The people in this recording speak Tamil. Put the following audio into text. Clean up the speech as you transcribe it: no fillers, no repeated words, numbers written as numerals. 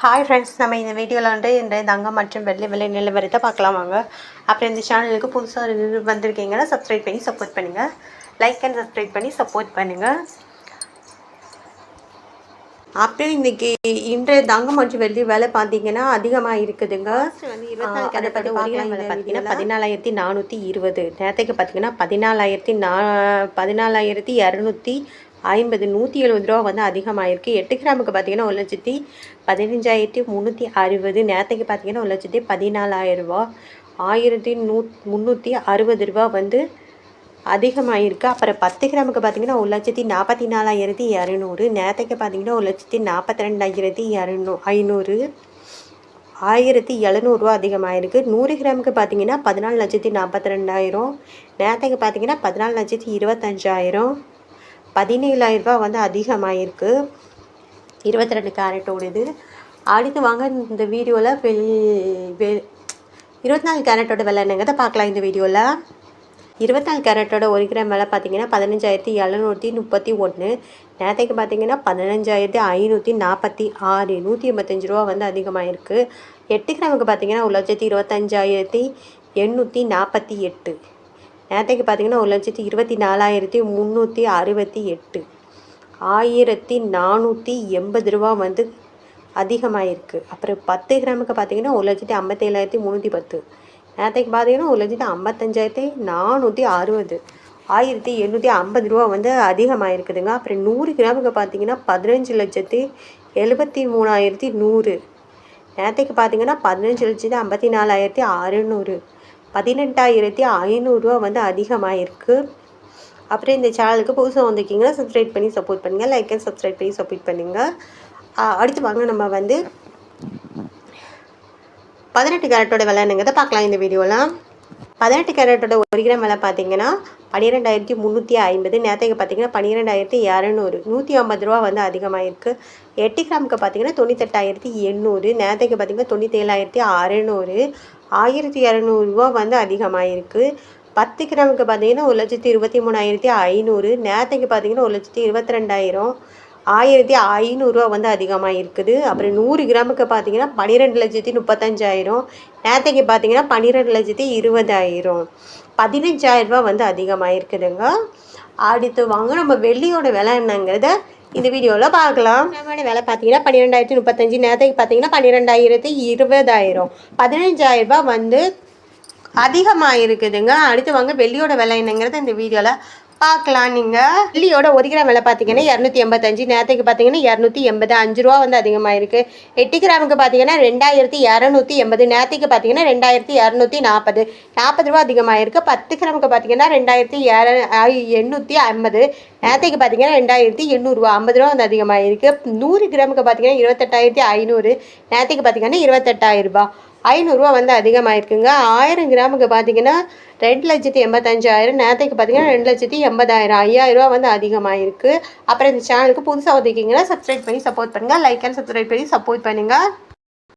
ஹாய் ஃப்ரெண்ட்ஸ், நம்ம இந்த வீடியோவில் இன்றைய தங்கம் மற்றும் வெள்ளி விலை நிலவரத்தை பார்க்கலாம் வாங்க. அப்புறம் இந்த சேனலுக்கு புதுசாக வந்திருக்கீங்கன்னா சப்ஸ்கிரைப் பண்ணி சப்போர்ட் பண்ணுங்கள். லைக் அண்ட் சப்ஸ்கிரைப் பண்ணி சப்போர்ட் பண்ணுங்கள். அப்புறம் இன்றைக்கி இன்றைய தங்கம் மற்றும் வெள்ளி விலை பார்த்தீங்கன்னா அதிகமாக இருக்குதுங்க. அதை பற்றி பார்க்கலாம். விலை பார்த்தீங்கன்னா 14,420. நேரத்துக்கு பார்த்தீங்கன்னா 14,250 170 ரூபா வந்து அதிகமாகிருக்கு. 8 கிராமுக்கு பார்த்தீங்கன்னா 1,15,360. நேரத்துக்கு பார்த்தீங்கன்னா 1,14,000 ரூபா 1,360 ரூபா வந்து அதிகமாகிருக்கு. அப்புறம் 10 கிராமுக்கு பார்த்தீங்கன்னா 1,44,200. நேரத்துக்கு பார்த்தீங்கன்னா 1,42,500 1,700 ரூபா அதிகமாகிருக்கு. 100 கிராமுக்கு பார்த்தீங்கன்னா 14,42,000. நேரத்துக்கு பார்த்தீங்கன்னா 14,25,000 17,000 ரூபா வந்து அதிகமாகிருக்கு. 22 கேரட்டோடது. அடுத்து வாங்க இந்த வீடியோவில் 24 கேரட்டோட விலை என்னங்கிறத பார்க்கலாம். இந்த வீடியோவில் 24 கேரட்டோட 1 கிராம் விலை பார்த்தீங்கன்னா 15,731. நேரத்துக்கு பார்த்தீங்கன்னா 15,546 185 ரூபா வந்து அதிகமாகிருக்கு. 8 கிராமுக்கு பார்த்தீங்கன்னா 1,25,848. நேரத்துக்கு பார்த்தீங்கன்னா 1,24,368 1,480 ரூபா வந்து அதிகமாகிருக்கு. அப்புறம் 10 கிராமுக்கு பார்த்தீங்கன்னா 1,57,310. நேரத்துக்கு பார்த்தீங்கன்னா 1,55,460 1,850 ரூபா வந்து அதிகமாகிருக்குதுங்க. அப்புறம் 100 கிராமுக்கு பார்த்தீங்கன்னா 15,73,100. நேரத்துக்கு பார்த்தீங்கன்னா 15,54,600 18,500 ரூபா வந்து அதிகமாகிருக்கு. அப்புறம் இந்த சேனலுக்கு புதுசாக வந்திருக்கீங்கன்னா சப்ஸ்கிரைப் பண்ணி சப்போர்ட் பண்ணுங்கள். லைக் அண்ட் சப்ஸ்கிரைப் பண்ணி சப்போர்ட் பண்ணுங்கள். அடுத்து வாங்க நம்ம வந்து 18 கேரட்டோட விலை என்னங்கிறத பார்க்கலாம். இந்த வீடியோவில் 18 கேரட்டோட 1 கிராம் விலை பார்த்தீங்கன்னா 12,350. நேரத்துக்கு பார்த்தீங்கன்னா 12,200 150 ரூபா வந்து அதிகமாகிருக்கு. 8 கிராமுக்கு பார்த்தீங்கன்னா 98,800. நேரத்துக்கு பார்த்தீங்கன்னா 97,600 1,200 ரூபா வந்து அதிகமாகிருக்கு. 10 கிராமுக்கு பார்த்தீங்கன்னா 1,23,500. நேரத்துக்கு பார்த்தீங்கன்னா 1,22,000 1,500 ரூபா வந்து அதிகமாக இருக்குது. அப்புறம் 100 கிராமுக்கு பார்த்தீங்கன்னா 12,35,000. நேரத்துக்கு பார்த்தீங்கன்னா 12,20,000 15,000 ரூபா வந்து அதிகமாக இருக்குதுங்க. அடுத்து வாங்க நம்ம வெள்ளியோட விலை என்னங்கிறத இந்த வீடியோவில் பார்க்கலாம். நம்மளோட விலை பார்த்தீங்கன்னா 12,035. நேரத்துக்கு பார்த்தீங்கன்னா 12,20,000 15,000 ரூபா வந்து அதிகமாக இருக்குதுங்க. அடுத்து வாங்க வெள்ளியோட விலை என்னங்கிறத இந்த வீடியோவில் பார்க்கலாம். நீங்கள் வெள்ளியோட 1 கிராம் விலை பார்த்தீங்கன்னா 285. நேரத்துக்கு பார்த்தீங்கன்னா 280 5 ரூபா வந்து அதிகமாக இருக்குது. 8 கிராமுக்கு பார்த்தீங்கன்னா 2,280. நேரத்துக்கு பார்த்தீங்கன்னா 2,240 40 ரூபா அதிகமாக இருக்குது. 10 கிராமுக்கு பார்த்தீங்கன்னா 2,850. நேரத்துக்கு பார்த்தீங்கன்னா 2,800 ரூபா 50 ரூபா வந்து அதிகமாக இருக்குது. 100 கிராமுக்கு பார்த்தீங்கன்னா 28,500. நேரத்துக்கு பார்த்தீங்கன்னா 28,000 ரூபா 500 ரூபா வந்து அதிகமாகிருக்குங்க. 1000 கிராமுக்கு பார்த்தீங்கன்னா 2,85,000. நேரத்துக்கு பார்த்தீங்கன்னா 2,80,000 5,000 ரூபா வந்து அதிகமாகிருக்கு. அப்புறம் இந்த சேனலுக்கு புதுசாக வந்திருக்கீங்கன்னா சப்ஸ்கிரைப் பண்ணி சப்போர்ட் பண்ணுங்கள். லைக் அண்ட் சப்ஸ்கிரைப் பண்ணி சப்போர்ட் பண்ணுங்கள்.